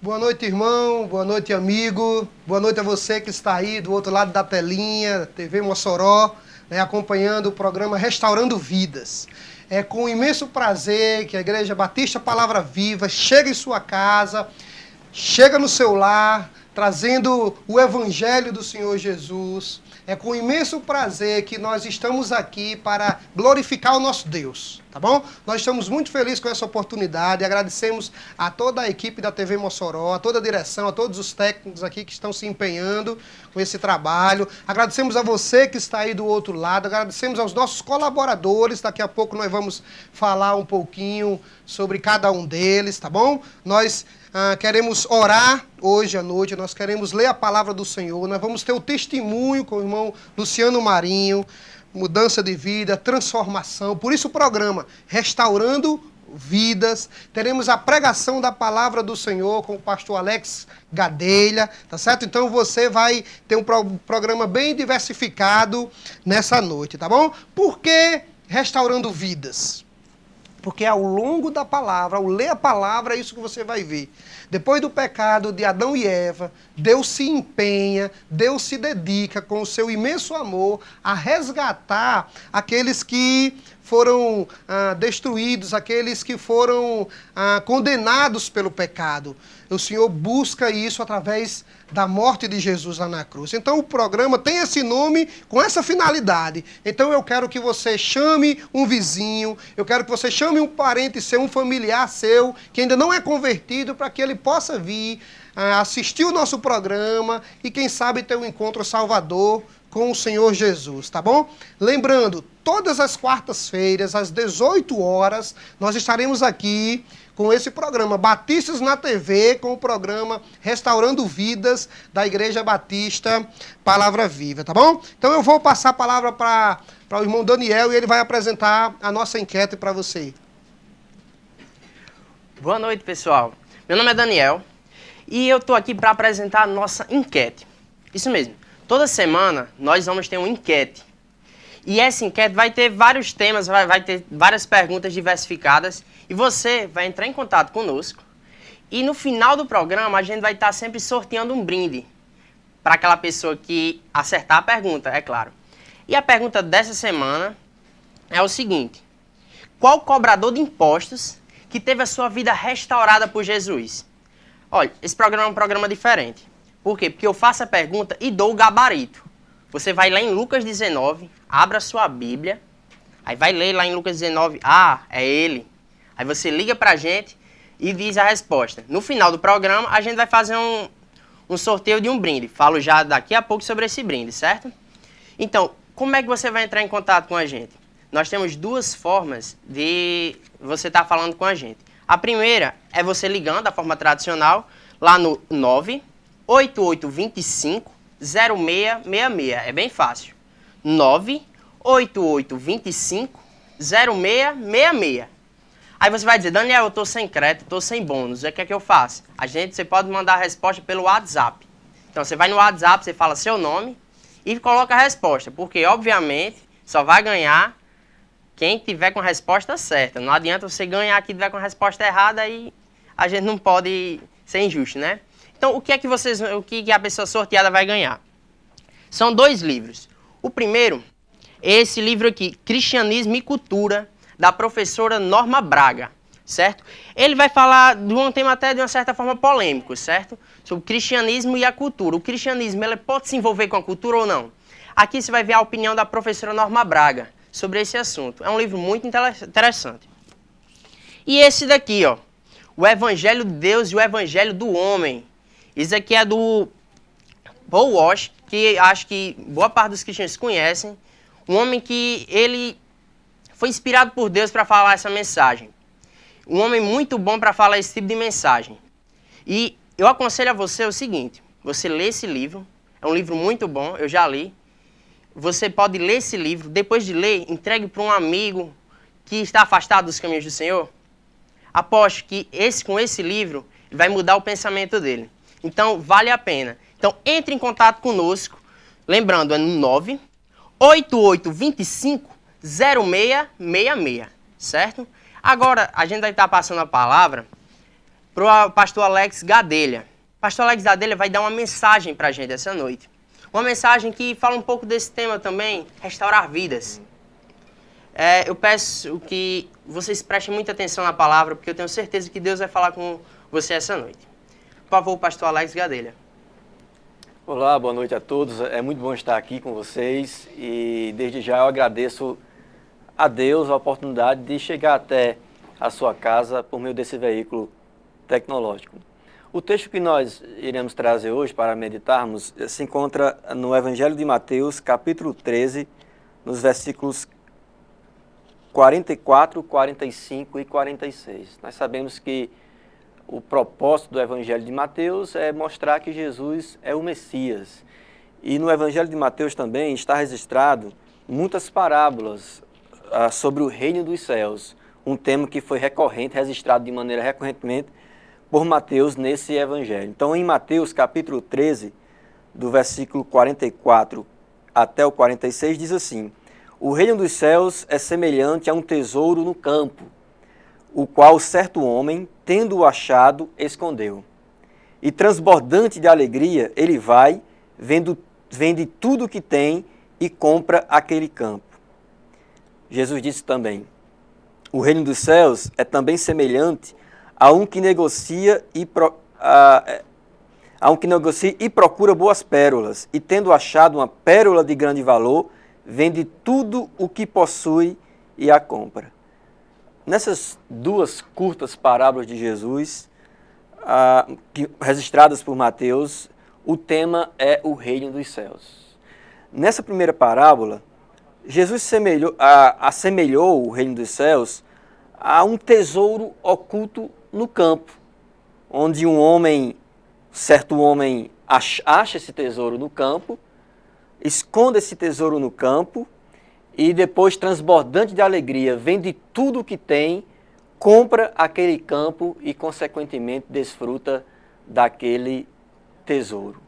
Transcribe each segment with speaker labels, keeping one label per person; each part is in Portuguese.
Speaker 1: Boa noite, irmão. Boa noite, amigo. Boa noite a você que está aí do outro lado da telinha, TV Mossoró, acompanhando o programa Restaurando Vidas. É com imenso prazer que a Igreja Batista Palavra Viva chega em sua casa, chega no seu lar, trazendo o Evangelho do Senhor Jesus. É com imenso prazer que nós estamos aqui para glorificar o nosso Deus, tá bom? Nós estamos muito felizes com essa oportunidade, agradecemos a toda a equipe da TV Mossoró, a toda a direção, a todos os técnicos aqui que estão se empenhando com esse trabalho. Agradecemos a você que está aí do outro lado, agradecemos aos nossos colaboradores, daqui a pouco nós vamos falar um pouquinho sobre cada um deles, tá bom? Nós queremos orar hoje à noite, nós queremos ler a palavra do Senhor, nós vamos ter o testemunho com o irmão Luciano Marinho, mudança de vida, transformação, por isso o programa Restaurando Vidas, teremos a pregação da palavra do Senhor com o pastor Alex Gadelha, tá certo? Então você vai ter um programa bem diversificado nessa noite, tá bom? Por que Restaurando Vidas? Porque ao longo da palavra, ao ler a palavra, é isso que você vai ver. Depois do pecado de Adão e Eva, Deus se empenha, Deus se dedica com o seu imenso amor a resgatar aqueles que foram destruídos, aqueles que foram condenados pelo pecado. O Senhor busca isso através da morte de Jesus lá na cruz. Então o programa tem esse nome com essa finalidade. Então eu quero que você chame um vizinho, eu quero que você chame um parente seu, um familiar seu, que ainda não é convertido, para que ele possa vir assistir o nosso programa e quem sabe ter um encontro salvador com o Senhor Jesus, tá bom? Lembrando, todas as quartas-feiras, às 18 horas, nós estaremos aqui com esse programa Batistas na TV, com o programa Restaurando Vidas da Igreja Batista Palavra Viva, tá bom? Então eu vou passar a palavra para o irmão Daniel e ele vai apresentar a nossa enquete para você.
Speaker 2: Boa noite, pessoal. Meu nome é Daniel e eu estou aqui para apresentar a nossa enquete. Isso mesmo. Toda semana nós vamos ter uma enquete. E essa enquete vai ter vários temas, vai ter várias perguntas diversificadas. E você vai entrar em contato conosco. E no final do programa a gente vai estar sempre sorteando um brinde para aquela pessoa que acertar a pergunta, é claro. E a pergunta dessa semana é o seguinte: qual cobrador de impostos que teve a sua vida restaurada por Jesus? Olha, esse programa é um programa diferente. Por quê? Porque eu faço a pergunta e dou o gabarito. Você vai lá em Lucas 19, abra sua Bíblia, aí vai ler lá em Lucas 19, é ele. Aí você liga pra gente e diz a resposta. No final do programa, a gente vai fazer um sorteio de um brinde. Falo já daqui a pouco sobre esse brinde, certo? Então, como é que você vai entrar em contato com a gente? Nós temos duas formas de você estar falando com a gente. A primeira é você ligando da forma tradicional, lá no 98825-0666. É bem fácil. 98825-0666. Aí você vai dizer: Daniel, eu estou sem crédito, estou sem bônus, o que é que eu faço? Você pode mandar a resposta pelo WhatsApp. Então você vai no WhatsApp, você fala seu nome e coloca a resposta. Porque, obviamente, só vai ganhar quem tiver com a resposta certa. Não adianta você ganhar quem tiver com a resposta errada e a gente não pode ser injusto, né? Então, o que a pessoa sorteada vai ganhar? São 2 livros. O primeiro é esse livro aqui, Cristianismo e Cultura, da professora Norma Braga, certo? Ele vai falar de um tema até de uma certa forma polêmico, certo? Sobre o cristianismo e a cultura. O cristianismo, ele pode se envolver com a cultura ou não? Aqui você vai ver a opinião da professora Norma Braga sobre esse assunto. É um livro muito interessante. E esse daqui, ó, O Evangelho de Deus e o Evangelho do Homem. Isso aqui é do Paul Walsh, que acho que boa parte dos cristãos conhecem. Um homem que ele foi inspirado por Deus para falar essa mensagem. Um homem muito bom para falar esse tipo de mensagem. E eu aconselho a você o seguinte: você lê esse livro, é um livro muito bom, eu já li. Você pode ler esse livro, depois de ler, entregue para um amigo que está afastado dos caminhos do Senhor. Aposto que com esse livro vai mudar o pensamento dele. Então, vale a pena. Então, entre em contato conosco. Lembrando, é no 98825-0666, certo? Agora, a gente vai estar passando a palavra para o pastor Alex Gadelha. O pastor Alex Gadelha vai dar uma mensagem para a gente essa noite. Uma mensagem que fala um pouco desse tema também, restaurar vidas. Eu peço que vocês prestem muita atenção na palavra, porque eu tenho certeza que Deus vai falar com você essa noite. Por favor, pastor Alex Gadelha.
Speaker 3: Olá, boa noite a todos. É muito bom estar aqui com vocês e desde já eu agradeço a Deus a oportunidade de chegar até a sua casa por meio desse veículo tecnológico. O texto que nós iremos trazer hoje para meditarmos se encontra no Evangelho de Mateus, capítulo 13, nos versículos 44, 45 e 46. Nós sabemos que o propósito do Evangelho de Mateus é mostrar que Jesus é o Messias. E no Evangelho de Mateus também está registrado muitas parábolas sobre o reino dos céus, um tema que foi recorrente, registrado de maneira recorrentemente por Mateus nesse Evangelho. Então, em Mateus capítulo 13, do versículo 44 até o 46, diz assim: o reino dos céus é semelhante a um tesouro no campo, o qual certo homem, tendo-o achado, escondeu. E transbordante de alegria, ele vai, vende tudo o que tem e compra aquele campo. Jesus disse também: o reino dos céus é também semelhante a um que negocia e procura boas pérolas, e tendo achado uma pérola de grande valor, vende tudo o que possui e a compra. Nessas duas curtas parábolas de Jesus, registradas por Mateus, o tema é o reino dos céus. Nessa primeira parábola, Jesus assemelhou o reino dos céus a um tesouro oculto no campo, onde certo homem acha esse tesouro no campo, esconde esse tesouro no campo e depois, transbordante de alegria, vende tudo o que tem, compra aquele campo e, consequentemente, desfruta daquele tesouro.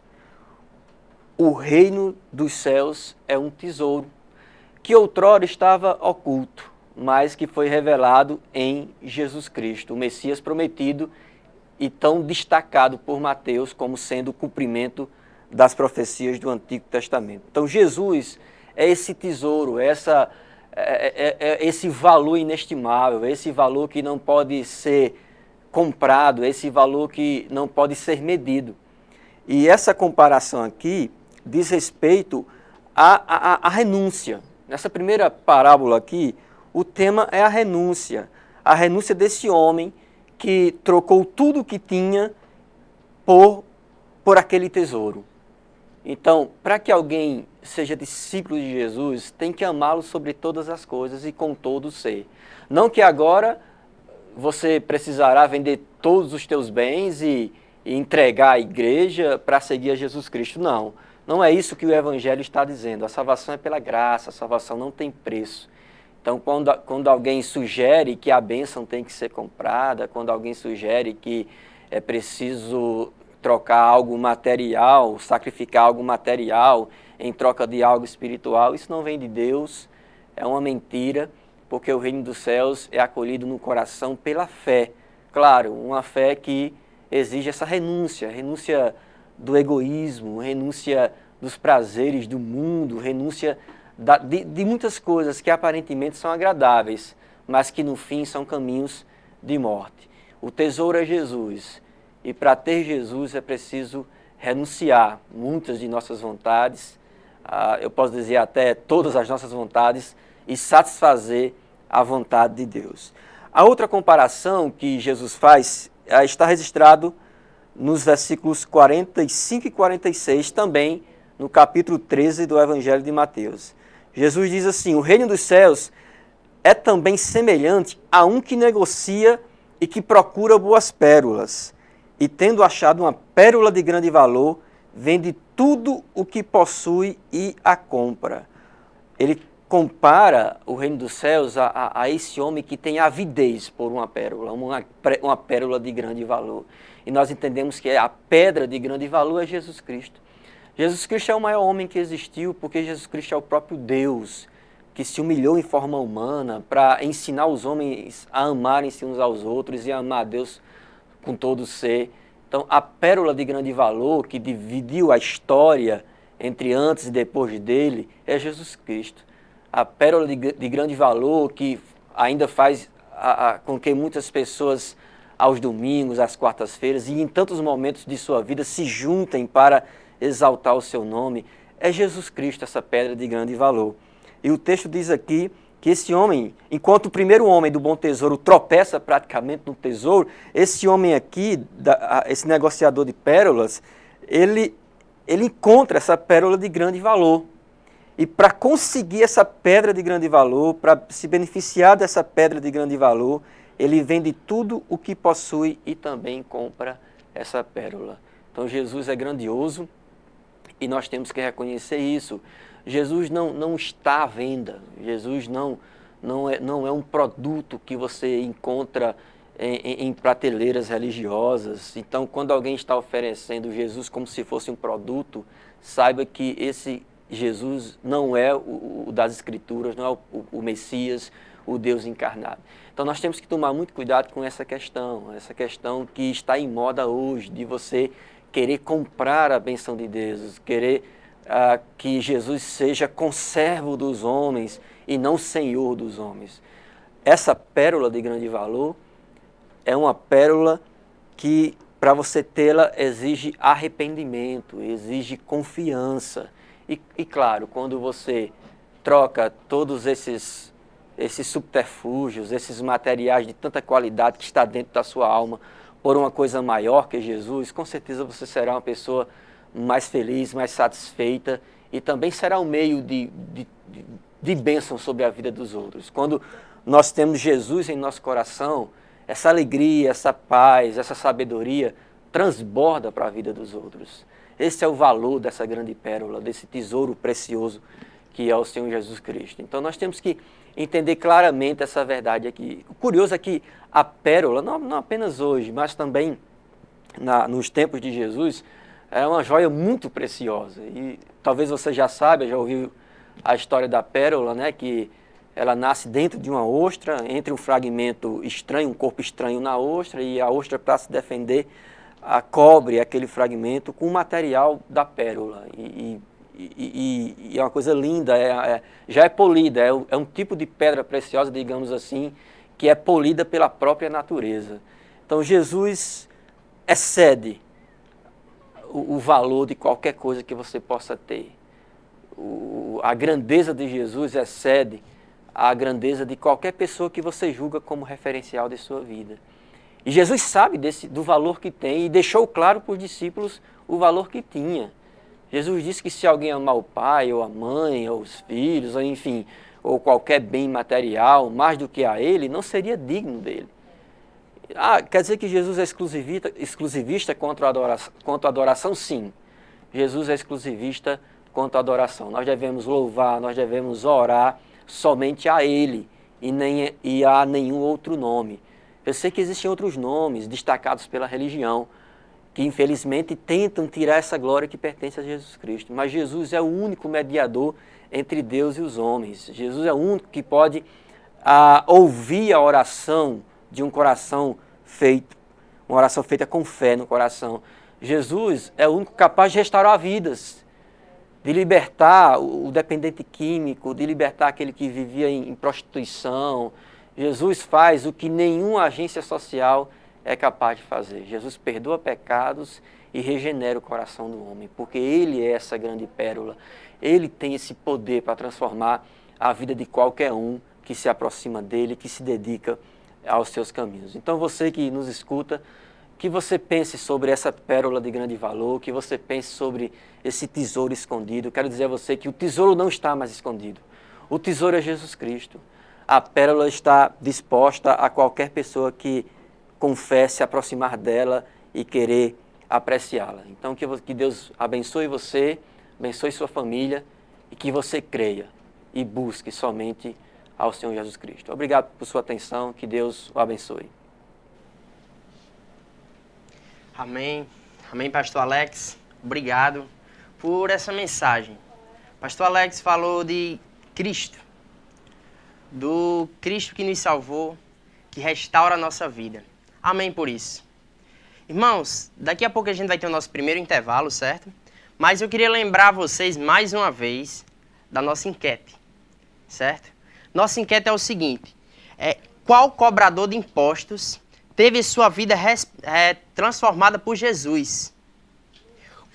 Speaker 3: O reino dos céus é um tesouro que outrora estava oculto, mas que foi revelado em Jesus Cristo, o Messias prometido e tão destacado por Mateus como sendo o cumprimento das profecias do Antigo Testamento. Então, Jesus é esse tesouro, esse valor inestimável, esse valor que não pode ser comprado, esse valor que não pode ser medido. E essa comparação aqui diz respeito à renúncia. Nessa primeira parábola aqui, o tema é a renúncia desse homem que trocou tudo o que tinha por aquele tesouro. Então, para que alguém seja discípulo de Jesus, tem que amá-lo sobre todas as coisas e com todo o ser. Não que agora você precisará vender todos os teus bens e entregar à igreja para seguir a Jesus Cristo. Não, não é isso que o Evangelho está dizendo. A salvação é pela graça, a salvação não tem preço. Então, quando alguém sugere que a bênção tem que ser comprada, quando alguém sugere que é preciso trocar algo material, sacrificar algo material em troca de algo espiritual, isso não vem de Deus, é uma mentira, porque o reino dos céus é acolhido no coração pela fé. Claro, uma fé que exige essa renúncia do egoísmo, renúncia dos prazeres do mundo, renúncia de muitas coisas que aparentemente são agradáveis, mas que no fim são caminhos de morte. O tesouro é Jesus. E para ter Jesus é preciso renunciar muitas de nossas vontades, eu posso dizer até todas as nossas vontades, e satisfazer a vontade de Deus. A outra comparação que Jesus faz está registrado nos versículos 45 e 46, também no capítulo 13 do Evangelho de Mateus. Jesus diz assim: o reino dos céus é também semelhante a um que negocia e que procura boas pérolas. E tendo achado uma pérola de grande valor, vende tudo o que possui e a compra. Ele compara o reino dos céus a esse homem que tem avidez por uma pérola de grande valor. E nós entendemos que a pedra de grande valor é Jesus Cristo. Jesus Cristo é o maior homem que existiu, porque Jesus Cristo é o próprio Deus, que se humilhou em forma humana para ensinar os homens a amarem-se uns aos outros e a amar a Deus com todo ser. Então, a pérola de grande valor que dividiu a história entre antes e depois dele é Jesus Cristo. A pérola de grande valor que ainda faz com que muitas pessoas aos domingos, às quartas-feiras e em tantos momentos de sua vida se juntem para exaltar o seu nome, é Jesus Cristo, essa pedra de grande valor. E o texto diz aqui que esse homem, enquanto o primeiro homem do bom tesouro tropeça praticamente no tesouro, esse homem aqui, esse negociador de pérolas, ele encontra essa pérola de grande valor. E para conseguir essa pedra de grande valor, para se beneficiar dessa pedra de grande valor, ele vende tudo o que possui e também compra essa pérola. Então Jesus é grandioso e nós temos que reconhecer isso. Jesus não está à venda. Jesus não é um produto que você encontra em prateleiras religiosas. Então, quando alguém está oferecendo Jesus como se fosse um produto, saiba que esse Jesus não é o das Escrituras, não é o Messias, o Deus encarnado. Então nós temos que tomar muito cuidado com essa questão que está em moda hoje, de você querer comprar a benção de Deus, querer que Jesus seja conservo dos homens e não senhor dos homens. Essa pérola de grande valor é uma pérola que, para você tê-la, exige arrependimento, exige confiança. E claro, quando você troca todos esses subterfúgios, esses materiais de tanta qualidade que está dentro da sua alma por uma coisa maior que Jesus, com certeza você será uma pessoa mais feliz, mais satisfeita e também será um meio de bênção sobre a vida dos outros. Quando nós temos Jesus em nosso coração, essa alegria, essa paz, essa sabedoria transborda para a vida dos outros. Esse é o valor dessa grande pérola, desse tesouro precioso que é o Senhor Jesus Cristo. Então nós temos que entender claramente essa verdade aqui. O curioso é que a pérola, não apenas hoje, mas também nos tempos de Jesus, é uma joia muito preciosa. E talvez você já saiba, já ouviu a história da pérola, né, que ela nasce dentro de uma ostra, entre um fragmento estranho, um corpo estranho na ostra, e a ostra, para se defender, cobre aquele fragmento com o material da pérola. E é uma coisa linda, já é polida, é um tipo de pedra preciosa, digamos assim, que é polida pela própria natureza. Então Jesus excede o valor de qualquer coisa que você possa ter. A grandeza de Jesus excede a grandeza de qualquer pessoa que você julga como referencial de sua vida. E Jesus sabe do valor que tem e deixou claro para os discípulos o valor que tinha. Jesus disse que se alguém amar o pai, ou a mãe, ou os filhos, ou enfim, ou qualquer bem material, mais do que a ele, não seria digno dele. Quer dizer que Jesus é exclusivista quanto à adoração? Sim. Jesus é exclusivista quanto à adoração. Nós devemos louvar, nós devemos orar somente a ele e a nenhum outro nome. Eu sei que existem outros nomes destacados pela religião, que infelizmente tentam tirar essa glória que pertence a Jesus Cristo. Mas Jesus é o único mediador entre Deus e os homens. Jesus é o único que pode ouvir a oração de um coração feito, uma oração feita com fé no coração. Jesus é o único capaz de restaurar vidas, de libertar o dependente químico, de libertar aquele que vivia em prostituição. Jesus faz o que nenhuma agência social é capaz de fazer. Jesus perdoa pecados e regenera o coração do homem, porque ele é essa grande pérola. Ele tem esse poder para transformar a vida de qualquer um que se aproxima dele, que se dedica aos seus caminhos. Então você que nos escuta, que você pense sobre essa pérola de grande valor, que você pense sobre esse tesouro escondido. Quero dizer a você que o tesouro não está mais escondido. O tesouro é Jesus Cristo. A pérola está disposta a qualquer pessoa que confesse, aproximar dela e querer apreciá-la. Então que Deus abençoe você, abençoe sua família e que você creia e busque somente ao Senhor Jesus Cristo. Obrigado por sua atenção, que Deus o abençoe.
Speaker 2: Amém. Amém, pastor Alex. Obrigado por essa mensagem. Pastor Alex falou de Cristo, do Cristo que nos salvou, que restaura a nossa vida. Amém por isso. Irmãos, daqui a pouco a gente vai ter o nosso primeiro intervalo, certo? Mas eu queria lembrar vocês mais uma vez da nossa enquete, certo? Nossa enquete é o seguinte, qual cobrador de impostos teve sua vida transformada por Jesus?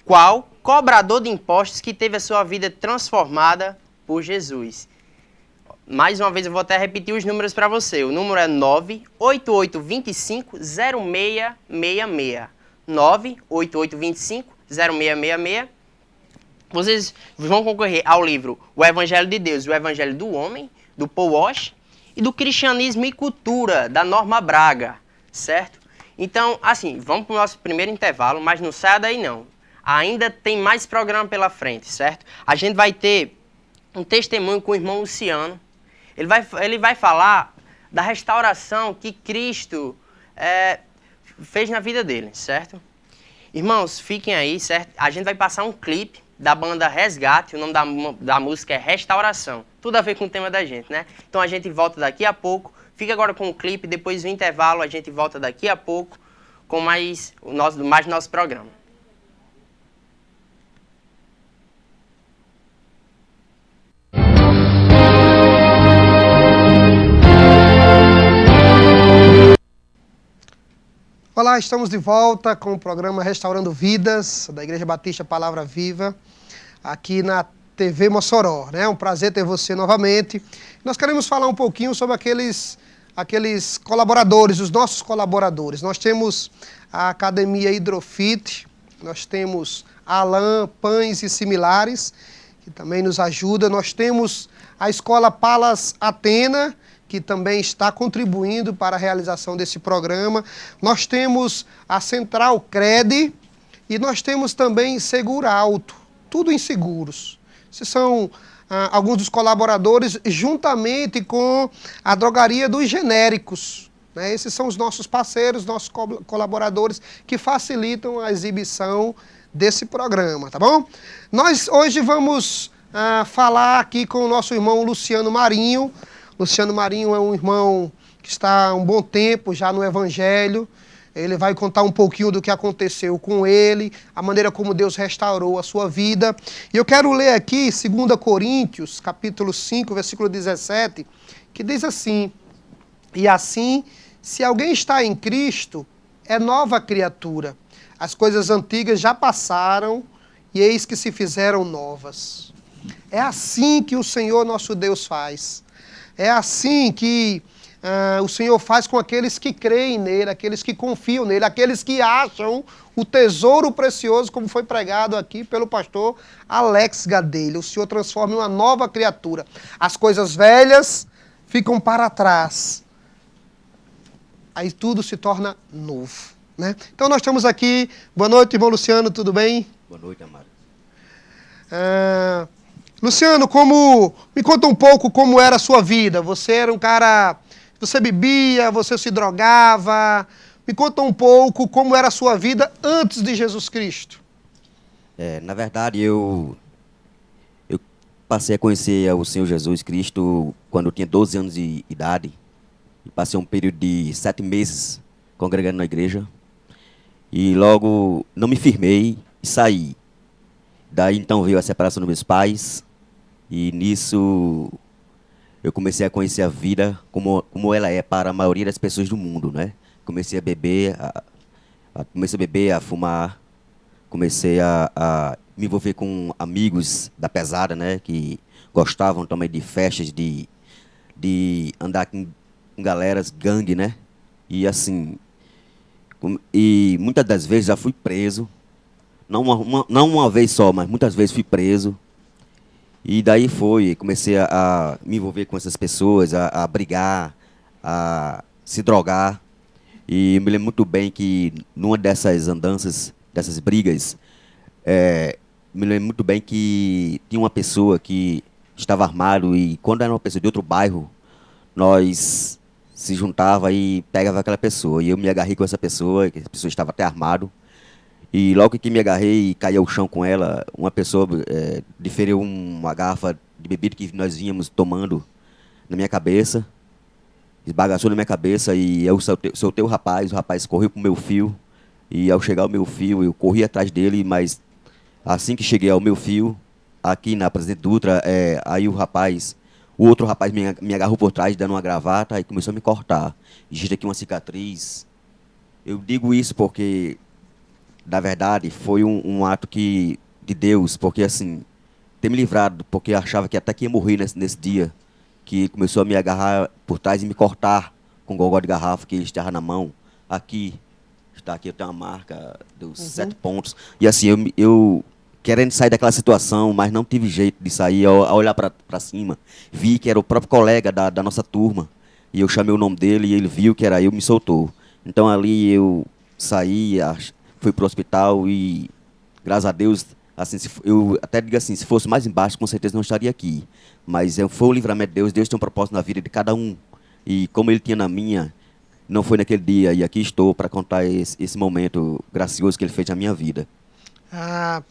Speaker 2: Qual cobrador de impostos que teve a sua vida transformada por Jesus? Mais uma vez eu vou até repetir os números para você. O número é 98825-0666. 98825-0666. Vocês vão concorrer ao livro O Evangelho de Deus, o Evangelho do Homem, do Paul Walsh, e do Cristianismo e Cultura, da Norma Braga, certo? Então, assim, vamos para o nosso primeiro intervalo, mas não saia daí não. Ainda tem mais programa pela frente, certo? A gente vai ter um testemunho com o irmão Luciano. Ele vai falar da restauração que Cristo fez na vida dele, certo? Irmãos, fiquem aí, certo? A gente vai passar um clipe da banda Resgate, o nome da música é Restauração. Tudo a ver com o tema da gente, né? Então a gente volta daqui a pouco. Fica agora com o clipe, depois do intervalo a gente volta daqui a pouco com mais nosso programa.
Speaker 1: Olá, estamos de volta com o programa Restaurando Vidas, da Igreja Batista Palavra Viva, aqui na TV Mossoró, né? É um prazer ter você novamente. Nós queremos falar um pouquinho sobre aqueles colaboradores, os nossos colaboradores. Nós temos a Academia Hidrofit, nós temos a Alan Pães e Similares, que também nos ajuda. Nós temos a Escola Palas Atena, que também está contribuindo para a realização desse programa. Nós temos a Central Cred e nós temos também Segura Alto, tudo em seguros. Esses são alguns dos colaboradores, juntamente com a Drogaria dos Genéricos, né? Esses são os nossos parceiros, nossos colaboradores que facilitam a exibição desse programa, tá bom? Nós hoje vamos falar aqui com o nosso irmão Luciano Marinho. Luciano Marinho é um irmão que está há um bom tempo já no Evangelho. Ele vai contar um pouquinho do que aconteceu com ele, a maneira como Deus restaurou a sua vida. E eu quero ler aqui 2 Coríntios, capítulo 5, versículo 17, que diz assim: E assim, se alguém está em Cristo, é nova criatura. As coisas antigas já passaram e eis que se fizeram novas. É assim que o Senhor nosso Deus faz. É assim que o Senhor faz com aqueles que creem nele, aqueles que confiam nele, aqueles que acham o tesouro precioso, como foi pregado aqui pelo pastor Alex Gadelha. O Senhor transforma em uma nova criatura. As coisas velhas ficam para trás. Aí tudo se torna novo, né? Então nós estamos aqui. Boa noite, irmão Luciano, tudo bem?
Speaker 4: Boa noite, amado.
Speaker 1: Luciano, me conta um pouco como era a sua vida. Você era um cara, você bebia, você se drogava. Me conta um pouco como era a sua vida antes de Jesus Cristo.
Speaker 4: Na verdade, eu passei a conhecer o Senhor Jesus Cristo quando eu tinha 12 anos de idade. E passei um período de 7 meses congregando na igreja. E logo não me firmei e saí. Daí então veio a separação dos meus pais. E nisso eu comecei a conhecer a vida como ela é para a maioria das pessoas do mundo, né? Comecei a beber, a fumar, comecei a me envolver com amigos da pesada, né? Que gostavam também de festas, de andar com galeras, gangue, né? E assim, e muitas das vezes já fui preso, não uma vez só, mas muitas vezes fui preso. E daí comecei a me envolver com essas pessoas, a brigar, a se drogar. E me lembro muito bem que numa dessas andanças, dessas brigas, me lembro muito bem que tinha uma pessoa que estava armado e quando era uma pessoa de outro bairro, nós se juntava e pegava aquela pessoa. E eu me agarrei com essa pessoa, que a pessoa estava até armado. E logo que me agarrei e caí ao chão com ela, uma pessoa diferiu uma garrafa de bebida que nós vínhamos tomando na minha cabeça, esbagaçou na minha cabeça e eu soltei o rapaz correu pro meu fio E ao chegar ao meu fio, eu corri atrás dele, mas assim que cheguei ao meu fio, aqui na Presidente Dutra, aí o outro rapaz me agarrou por trás, dando uma gravata, e começou a me cortar. Existe aqui uma cicatriz. Eu digo isso porque, na verdade, foi um ato de Deus, porque assim, ter me livrado, porque eu achava que até que ia morrer nesse dia, que começou a me agarrar por trás e me cortar com o gogó de garrafa que ele estava na mão. Aqui, está aqui, eu tenho uma marca dos 7 pontos. E assim, eu querendo sair daquela situação, mas não tive jeito de sair. Ao olhar para cima, vi que era o próprio colega da nossa turma. E eu chamei o nome dele e ele viu que era eu, me soltou. Então ali eu saí, fui para o hospital e, graças a Deus, assim, eu até digo assim, se fosse mais embaixo, com certeza não estaria aqui. Mas foi o livramento de Deus. Deus tem um propósito na vida de cada um. E como ele tinha na minha, não foi naquele dia. E aqui estou para contar esse momento gracioso que ele fez na minha vida.
Speaker 1: Ah,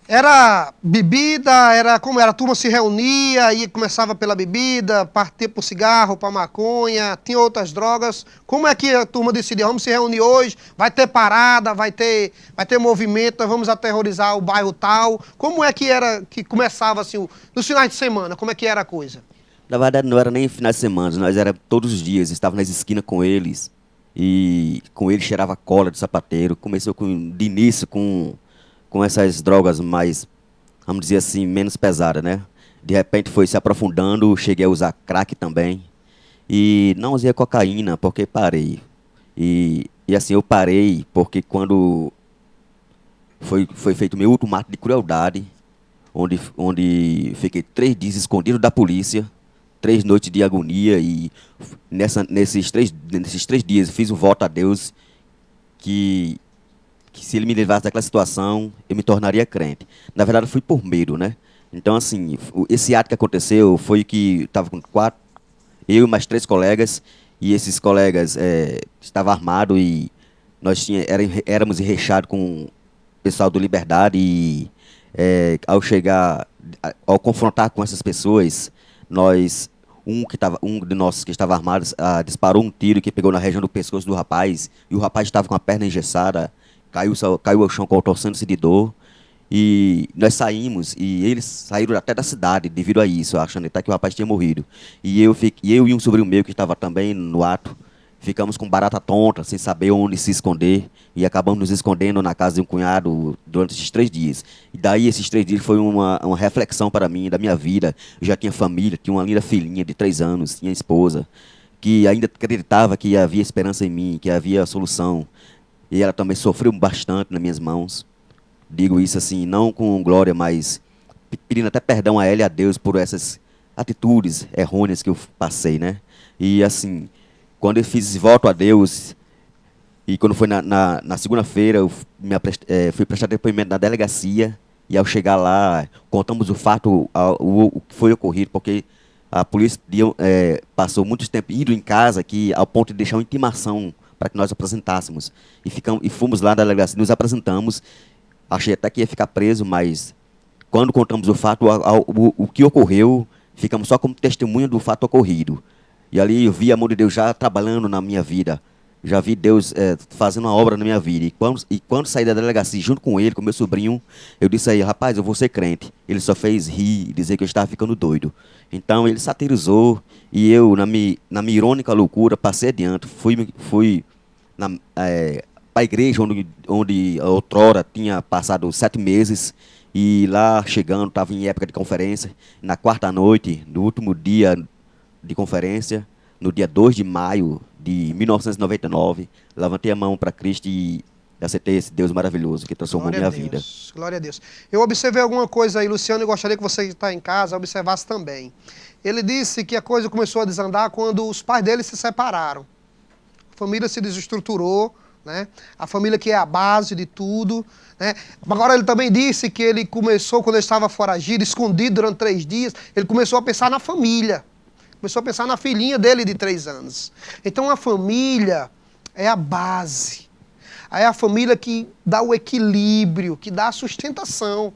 Speaker 1: era bebida, era como era? A turma se reunia e começava pela bebida, partia para o cigarro, para maconha, tinha outras drogas. Como é que a turma decidia? Vamos se reunir hoje, vai ter parada, vai ter movimento, nós vamos aterrorizar o bairro tal. Como é que era que começava assim, nos finais de semana? Como é que era a coisa?
Speaker 4: Na verdade, não era nem finais de semana, nós era todos os dias, estava nas esquinas com eles. E com eles cheirava cola de sapateiro. Começou de início com essas drogas mais, vamos dizer assim, menos pesadas, né? De repente foi se aprofundando, cheguei a usar crack também. E não usei cocaína, porque parei. E assim, eu parei porque quando foi feito meu último ato de crueldade, onde fiquei 3 dias escondido da polícia, 3 noites de agonia, e nesses três dias fiz um voto a Deus que se ele me levasse daquela situação, eu me tornaria crente. Na verdade, fui por medo, né? Então, assim, esse ato que aconteceu foi que estava com 4, eu e mais 3 colegas, e esses colegas estavam armados e nós éramos enreixados com o pessoal do Liberdade e ao confrontar com essas pessoas, um de nós que estava armado disparou um tiro que pegou na região do pescoço do rapaz, e o rapaz estava com a perna engessada, caiu ao chão contorcendo-se de dor. E nós saímos, e eles saíram até da cidade devido a isso, achando até que o rapaz tinha morrido. E eu e um sobrinho meu que estava também no ato, ficamos com barata tonta, sem saber onde se esconder, e acabamos nos escondendo na casa de um cunhado durante esses 3 dias. E daí esses 3 dias foi uma reflexão para mim, da minha vida. Eu já tinha família, tinha uma linda filhinha de 3 anos, tinha esposa, que ainda acreditava que havia esperança em mim, que havia solução. E ela também sofreu bastante nas minhas mãos. Digo isso assim, não com glória, mas pedindo até perdão a ela e a Deus por essas atitudes errôneas que eu passei, né? E assim, quando eu fiz esse voto a Deus, e quando foi na segunda-feira, eu fui prestar depoimento na delegacia, e ao chegar lá, contamos o fato, o que foi ocorrido, porque a polícia passou muito tempo indo em casa aqui, ao ponto de deixar uma intimação para que nós apresentássemos. E fomos lá na delegacia, nos apresentamos. Achei até que ia ficar preso, mas quando contamos o fato, o que ocorreu, ficamos só como testemunha do fato ocorrido. E ali eu vi a mão de Deus já trabalhando na minha vida. Já vi Deus fazendo uma obra na minha vida. E quando saí da delegacia, junto com ele, com meu sobrinho, eu disse a ele: rapaz, eu vou ser crente. Ele só fez rir e dizer que eu estava ficando doido. Então ele satirizou, e eu, na minha irônica loucura, passei adiante. Fui para a igreja onde outrora tinha passado 7 meses, e lá chegando, estava em época de conferência, na 4ª noite, no último dia de conferência, no dia 2 de maio de 1999, levantei a mão para Cristo e aceitei esse Deus maravilhoso que transformou minha vida.
Speaker 1: Glória a Deus. Eu observei alguma coisa aí, Luciano, e gostaria que você que está em casa observasse também. Ele disse que a coisa começou a desandar quando os pais dele se separaram. A família se desestruturou, né? A família que é a base de tudo, né? Agora ele também disse que ele começou, quando ele estava foragido, escondido durante 3 dias, ele começou a pensar na família. Começou a pensar na filhinha dele de 3 anos. Então a família é a base. É a família que dá o equilíbrio, que dá a sustentação.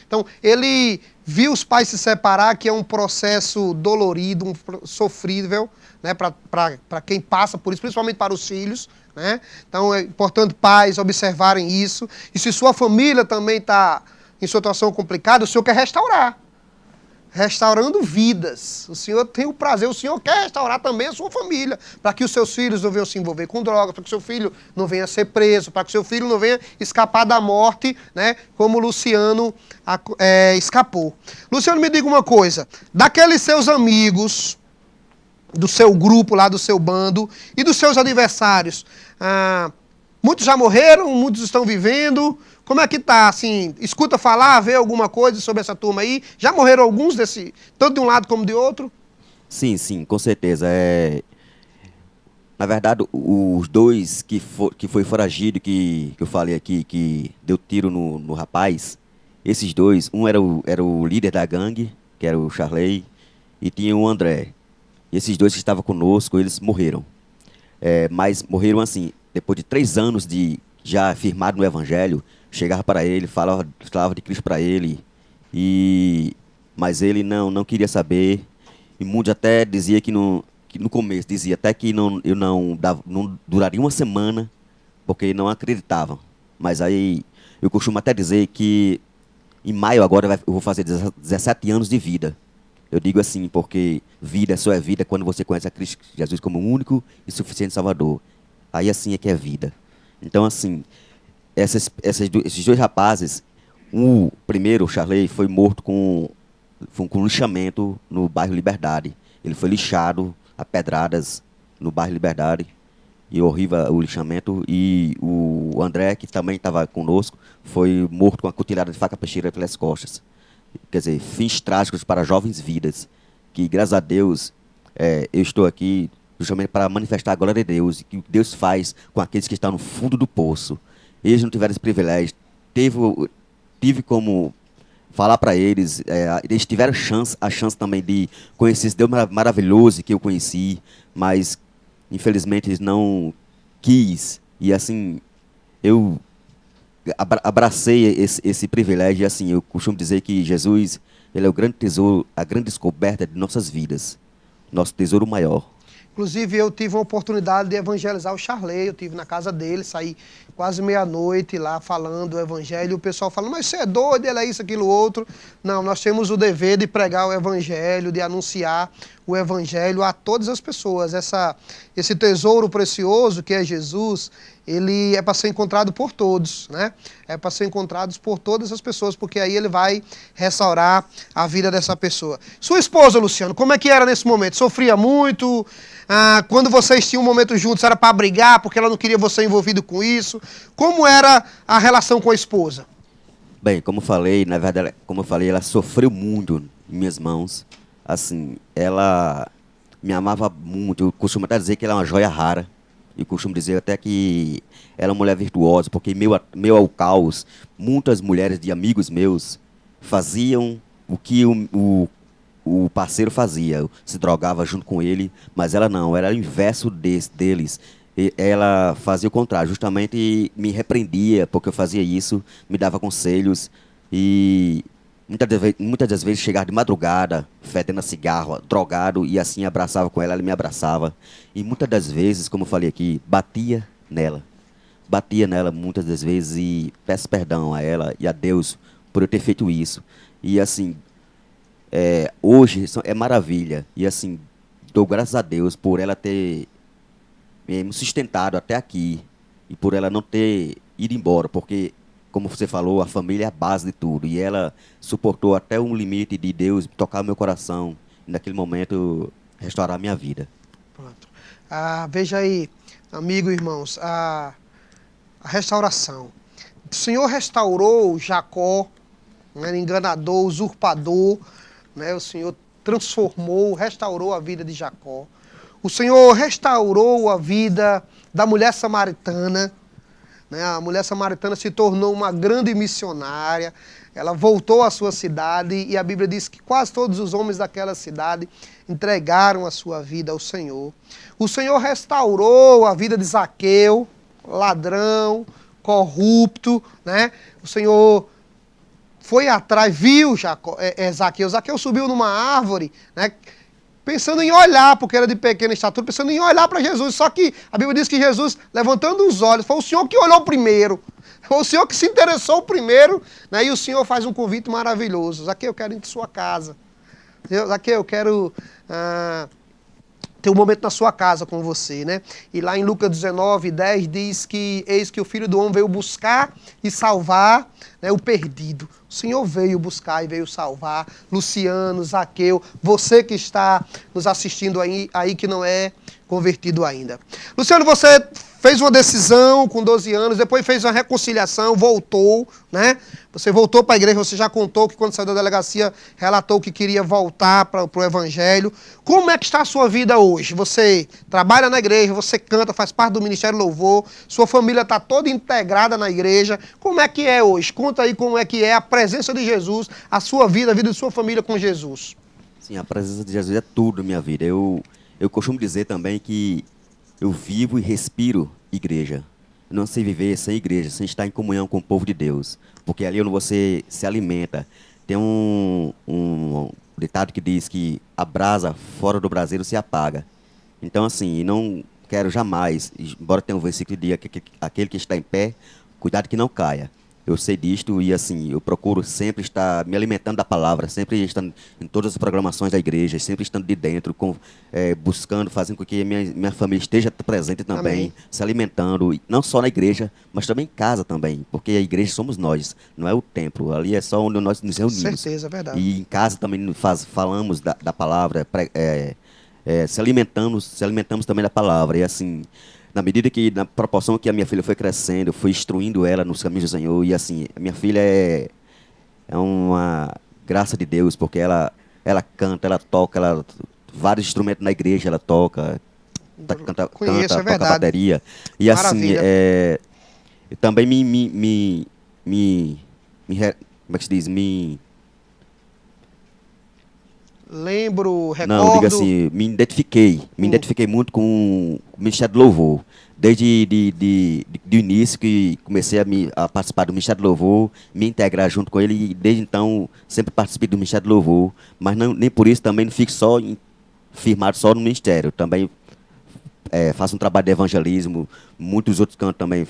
Speaker 1: Então ele viu os pais se separar, que é um processo dolorido, sofrível, né, para quem passa por isso, principalmente para os filhos, né? Então é importante pais observarem isso. E se sua família também está em situação complicada, o Senhor quer restaurar. Restaurando vidas. O Senhor tem o prazer, o Senhor quer restaurar também a sua família, para que os seus filhos não venham se envolver com drogas, para que o seu filho não venha ser preso, para que o seu filho não venha escapar da morte, né, como o Luciano escapou. Luciano, me diga uma coisa, daqueles seus amigos, do seu grupo lá, do seu bando, e dos seus adversários, muitos já morreram, muitos estão vivendo. Como é que tá, assim, escuta falar, vê alguma coisa sobre essa turma aí? Já morreram alguns desse, tanto de um lado como de outro?
Speaker 4: Sim, sim, com certeza. Na verdade, os dois que foi foragido, que eu falei aqui, que deu tiro no rapaz, esses dois, um era o líder da gangue, que era o Charley, e tinha o André. Esses dois que estavam conosco, eles morreram. Mas morreram assim, depois de 3 anos de já firmado no Evangelho, chegava para ele, falava de Cristo para ele, mas ele não queria saber, e muitos até dizia que no começo, dizia até que não duraria uma semana, porque não acreditavam. Mas aí, eu costumo até dizer que em maio agora eu vou fazer 17 anos de vida. Eu digo assim, porque vida só é vida quando você conhece a Cristo Jesus como único e suficiente Salvador. Aí assim é que é vida. Então assim, esses dois rapazes, o primeiro, o Charley, foi morto com lixamento no bairro Liberdade. Ele foi lixado a pedradas no bairro Liberdade. E horrível o lixamento. E o André, que também estava conosco, foi morto com a cutilhada de faca peixeira pelas costas. Quer dizer, fins trágicos para jovens vidas. Que, graças a Deus, eu estou aqui justamente para manifestar a glória de Deus. E que o que Deus faz com aqueles que estão no fundo do poço. Eles não tiveram esse privilégio. Tive como falar para eles, eles tiveram a chance também de conhecer esse Deus maravilhoso que eu conheci, mas infelizmente eles não quis. E assim, eu abracei esse privilégio. E assim, eu costumo dizer que Jesus, ele é o grande tesouro, a grande descoberta de nossas vidas, nosso tesouro maior.
Speaker 1: Inclusive, eu tive a oportunidade de evangelizar o Charley, eu estive na casa dele, saí quase meia-noite lá falando o evangelho, e o pessoal falando, mas você é doido, ele é isso, aquilo, outro. Não, nós temos o dever de pregar o evangelho, de anunciar o evangelho a todas as pessoas. Esse tesouro precioso que é Jesus, ele é para ser encontrado por todos, né? É para ser encontrado por todas as pessoas, porque aí ele vai restaurar a vida dessa pessoa. Sua esposa, Luciano, como é que era nesse momento? Sofria muito? Quando vocês tinham um momento juntos, era para brigar, porque ela não queria você envolvido com isso? Como era a relação com a esposa?
Speaker 4: Bem, como eu falei, na verdade, ela sofreu muito em minhas mãos. Assim, ela me amava muito. Eu costumo até dizer que ela é uma joia rara. E costumo dizer até que ela é uma mulher virtuosa, porque meio ao caos, muitas mulheres de amigos meus faziam o que o parceiro fazia, se drogava junto com ele, mas ela não, era o inverso deles. E ela fazia o contrário, justamente me repreendia porque eu fazia isso, me dava conselhos e muitas das vezes chegava de madrugada, fedendo a cigarro, drogado, e assim abraçava com ela, ela me abraçava. E muitas das vezes, como eu falei aqui, batia nela muitas das vezes, e peço perdão a ela e a Deus por eu ter feito isso. E assim, hoje é maravilha, e assim, dou graças a Deus por ela ter me sustentado até aqui, e por ela não ter ido embora, porque, como você falou, a família é a base de tudo, e ela suportou até um limite de Deus tocar o meu coração, e naquele momento restaurar a minha vida.
Speaker 1: Pronto. Veja aí, amigo e irmãos, a restauração. O Senhor restaurou Jacó, né, enganador, usurpador, né, o Senhor transformou, restaurou a vida de Jacó. O Senhor restaurou a vida da mulher samaritana, né? A mulher samaritana se tornou uma grande missionária, ela voltou à sua cidade, e a Bíblia diz que quase todos os homens daquela cidade entregaram a sua vida ao Senhor. O Senhor restaurou a vida de Zaqueu, ladrão, corrupto, né? O Senhor foi atrás, viu Zaqueu. Zaqueu subiu numa árvore, né? pensando em olhar, porque era de pequena estatura, pensando em olhar para Jesus. Só que a Bíblia diz que Jesus, levantando os olhos, foi o Senhor que olhou primeiro. Foi o Senhor que se interessou primeiro, né? E o Senhor faz um convite maravilhoso. Zaqueu, eu quero ir em sua casa. Zaqueu, eu quero ter um momento na sua casa com você, né? E lá em Lucas 19:10 diz que eis que o Filho do Homem veio buscar e salvar, né, o perdido. O Senhor veio buscar e veio salvar. Luciano, Zaqueu, você que está nos assistindo aí que não é convertido ainda. Luciano, você fez uma decisão com 12 anos, depois fez uma reconciliação, voltou, né? Você voltou para a igreja, você já contou que quando saiu da delegacia, relatou que queria voltar para o evangelho. Como é que está a sua vida hoje? Você trabalha na igreja, você canta, faz parte do Ministério Louvor, sua família está toda integrada na igreja. Como é que é hoje? Conta aí como é que é a presença de Jesus, a sua vida, a vida de sua família com Jesus.
Speaker 4: Sim, a presença de Jesus é tudo na minha vida. Eu costumo dizer também que eu vivo e respiro igreja. Eu não sei viver sem igreja, sem estar em comunhão com o povo de Deus. Porque ali onde você se alimenta, tem um ditado que diz que a brasa fora do braseiro se apaga. Então, assim, não quero jamais, embora tenha um versículo que diga que aquele que está em pé, cuidado que não caia. Eu sei disto e, assim, eu procuro sempre estar me alimentando da palavra, sempre estando em todas as programações da igreja, sempre estando de dentro, buscando, fazendo com que minha família esteja presente também,
Speaker 1: Amém.
Speaker 4: se alimentando, não só na igreja, mas também em casa também, porque a igreja somos nós, não é o templo, ali é só onde nós nos reunimos.
Speaker 1: Certeza, é verdade.
Speaker 4: E em casa também falamos da palavra, se alimentamos também da palavra, e assim... Na medida que, na proporção que a minha filha foi crescendo, eu fui instruindo ela nos caminhos do Senhor. E assim, a minha filha é uma graça de Deus, porque ela canta, ela toca, vários instrumentos na igreja ela toca,
Speaker 1: Conheço, é
Speaker 4: toca
Speaker 1: verdade.
Speaker 4: bateria. E assim,
Speaker 1: Maravilha.
Speaker 4: também como é que se diz?
Speaker 1: Lembro, recordo.
Speaker 4: Não, diga assim, me identifiquei muito com o Ministério do Louvor. Desde o início que comecei a participar do Ministério do Louvor, me integrar junto com ele, e desde então sempre participei do Ministério do Louvor, mas nem por isso também não fico firmado só no Ministério. Também faço um trabalho de evangelismo, muitos outros cantos também,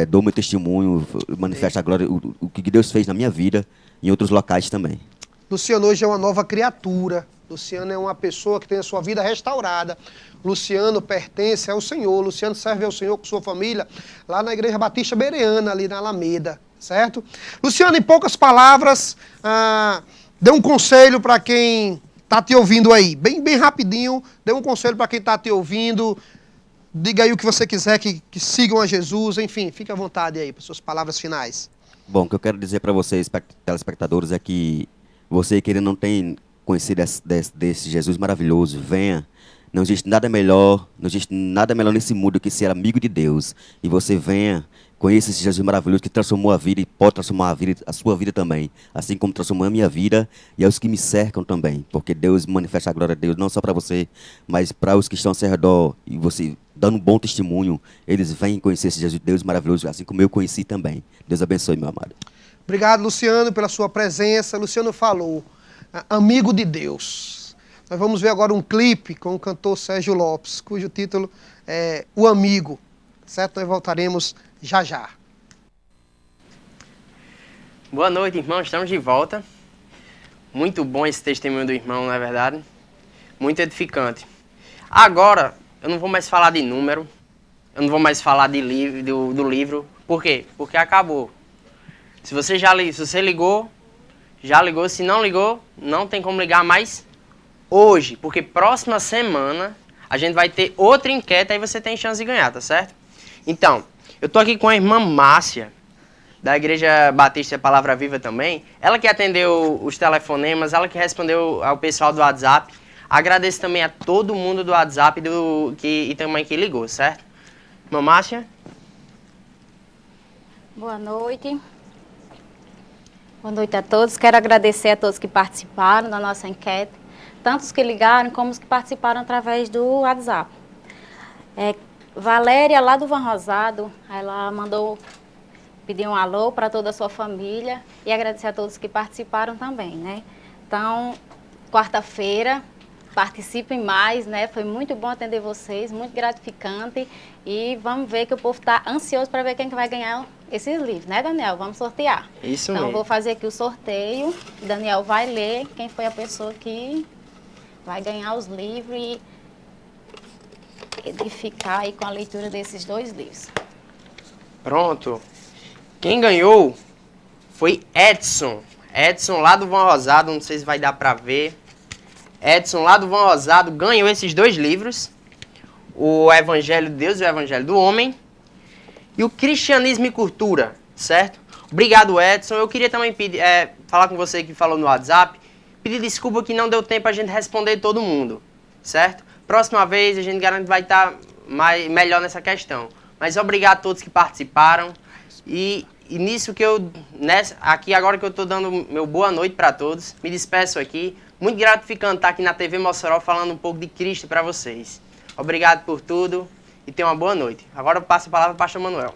Speaker 4: dou meu testemunho, manifesto a glória, o que Deus fez na minha vida, em outros locais também.
Speaker 1: Luciano hoje é uma nova criatura. Luciano é uma pessoa que tem a sua vida restaurada. Luciano pertence ao Senhor. Luciano serve ao Senhor com sua família lá na Igreja Batista Bereana, ali na Alameda, certo? Luciano, em poucas palavras, dê um conselho para quem está te ouvindo aí. Bem rapidinho, dê um conselho para quem está te ouvindo. Diga aí o que você quiser, que sigam a Jesus. Enfim, fique à vontade aí para suas palavras finais.
Speaker 4: Bom, o que eu quero dizer para vocês, telespectadores, é que você que ainda não tem conhecido desse Jesus maravilhoso, venha. Não existe nada melhor nesse mundo que ser amigo de Deus. E você venha, conheça esse Jesus maravilhoso que transformou a vida e pode transformar a sua vida também. Assim como transformou a minha vida e aos que me cercam também. Porque Deus manifesta a glória de Deus não só para você, mas para os que estão ao seu redor. E você dando um bom testemunho, eles vêm conhecer esse Jesus Deus maravilhoso, assim como eu conheci também. Deus abençoe, meu amado.
Speaker 1: Obrigado, Luciano, pela sua presença. Luciano falou, amigo de Deus. Nós vamos ver agora um clipe com o cantor Sérgio Lopes, cujo título é O Amigo. Certo? Nós voltaremos já já.
Speaker 2: Boa noite, irmão. Estamos de volta. Muito bom esse testemunho do irmão, não é verdade? Muito edificante. Agora, eu não vou mais falar de número. Eu não vou mais falar do livro. Por quê? Porque acabou. Se você ligou, já ligou. Se não ligou, não tem como ligar mais hoje. Porque próxima semana a gente vai ter outra enquete, aí você tem chance de ganhar, tá certo? Então, eu tô aqui com a irmã Márcia, da Igreja Batista Palavra Viva também. Ela que atendeu os telefonemas, ela que respondeu ao pessoal do WhatsApp. Agradeço também a todo mundo do WhatsApp e também que ligou, certo? Irmã Márcia?
Speaker 5: Boa noite. Boa noite a todos. Quero agradecer a todos que participaram da nossa enquete, tanto os que ligaram como os que participaram através do WhatsApp. Valéria, lá do Van Rosado, ela mandou pedir um alô para toda a sua família e agradecer a todos que participaram também, né? Então, quarta-feira, participem mais, né? Foi muito bom atender vocês, muito gratificante. E vamos ver que o povo está ansioso para ver quem que vai ganhar esses livros, né, Daniel? Vamos sortear.
Speaker 2: Isso
Speaker 5: Então,
Speaker 2: mesmo.
Speaker 5: vou fazer aqui o sorteio. O Daniel vai ler quem foi a pessoa que vai ganhar os livros e edificar aí com a leitura desses 2 livros.
Speaker 2: Pronto. Quem ganhou foi Edson. Edson lá do Van Rosado, não sei se vai dar pra ver. Edson lá do Van Rosado ganhou esses 2 livros. O Evangelho de Deus e o Evangelho do Homem. E o Cristianismo e Cultura, certo? Obrigado, Edson. Eu queria também falar com você que falou no WhatsApp. Pedir desculpa que não deu tempo a gente responder todo mundo, certo? Próxima vez a gente garante que vai estar melhor nessa questão. Mas obrigado a todos que participaram. E nisso que aqui agora que eu estou dando meu boa noite para todos, me despeço aqui. Muito gratificante estar aqui na TV Mossoró falando um pouco de Cristo para vocês. Obrigado por tudo e tenha uma boa noite. Agora eu passo a palavra para o pastor Manuel.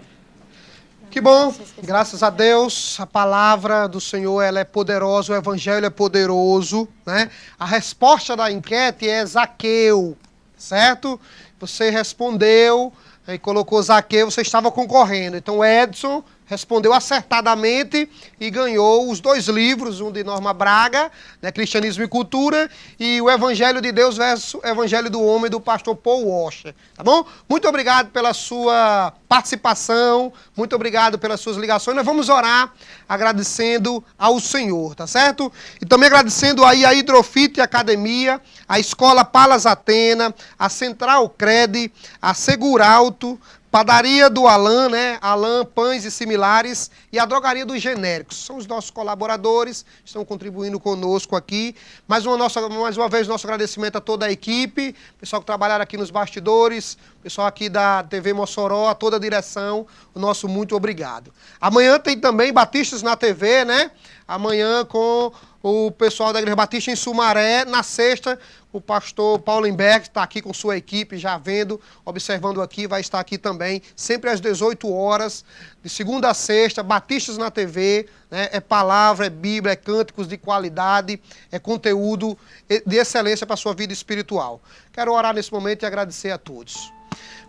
Speaker 1: Que bom, graças a Deus, a palavra do Senhor ela é poderosa, o Evangelho é poderoso, né? A resposta da enquete é Zaqueu, certo? Você respondeu e colocou Zaqueu, você estava concorrendo. Então Edson respondeu acertadamente e ganhou os 2 livros, um de Norma Braga, né, Cristianismo e Cultura, e o Evangelho de Deus versus o Evangelho do Homem, do pastor Paul Washer, tá bom? Muito obrigado pela sua participação, muito obrigado pelas suas ligações. Nós vamos orar agradecendo ao Senhor, tá certo? E também agradecendo aí a Hidrofite Academia, a Escola Palas Atena, a Central Cred, a Segurauto, Padaria do Alan, né? Alan Pães e Similares e a Drogaria dos Genéricos. São os nossos colaboradores, estão contribuindo conosco aqui. Mais uma vez, nosso agradecimento a toda a equipe, pessoal que trabalharam aqui nos bastidores, pessoal aqui da TV Mossoró, a toda a direção, o nosso muito obrigado. Amanhã tem também Batistas na TV, né? Amanhã com o pessoal da Igreja Batista em Sumaré, na sexta, o pastor Paulenberg está aqui com sua equipe, já vendo, observando aqui, vai estar aqui também, sempre às 18 horas, de segunda a sexta, Batistas na TV, né? É palavra, é Bíblia, é cânticos de qualidade, é conteúdo de excelência para a sua vida espiritual. Quero orar nesse momento e agradecer a todos.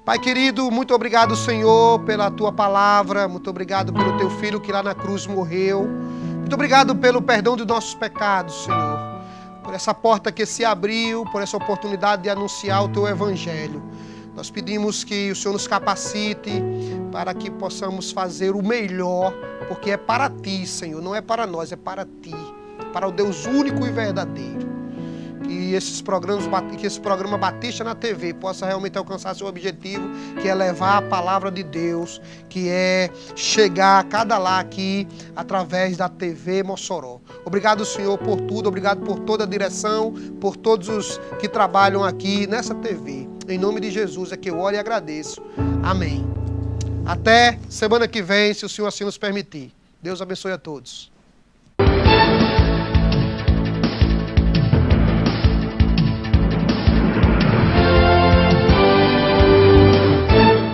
Speaker 1: Pai querido, muito obrigado, Senhor, pela Tua palavra, muito obrigado pelo Teu Filho que lá na cruz morreu, muito obrigado pelo perdão de nossos pecados, Senhor, por essa porta que se abriu, por essa oportunidade de anunciar o Teu Evangelho. Nós pedimos que o Senhor nos capacite para que possamos fazer o melhor, porque é para Ti, Senhor, não é para nós, é para Ti, para o Deus único e verdadeiro. Que esse programa Batista na TV possa realmente alcançar seu objetivo, que é levar a palavra de Deus, que é chegar a cada lar aqui através da TV Mossoró. Obrigado, Senhor, por tudo, obrigado por toda a direção, por todos os que trabalham aqui nessa TV. Em nome de Jesus é que eu oro e agradeço. Amém. Até semana que vem, se o Senhor assim nos permitir. Deus abençoe a todos.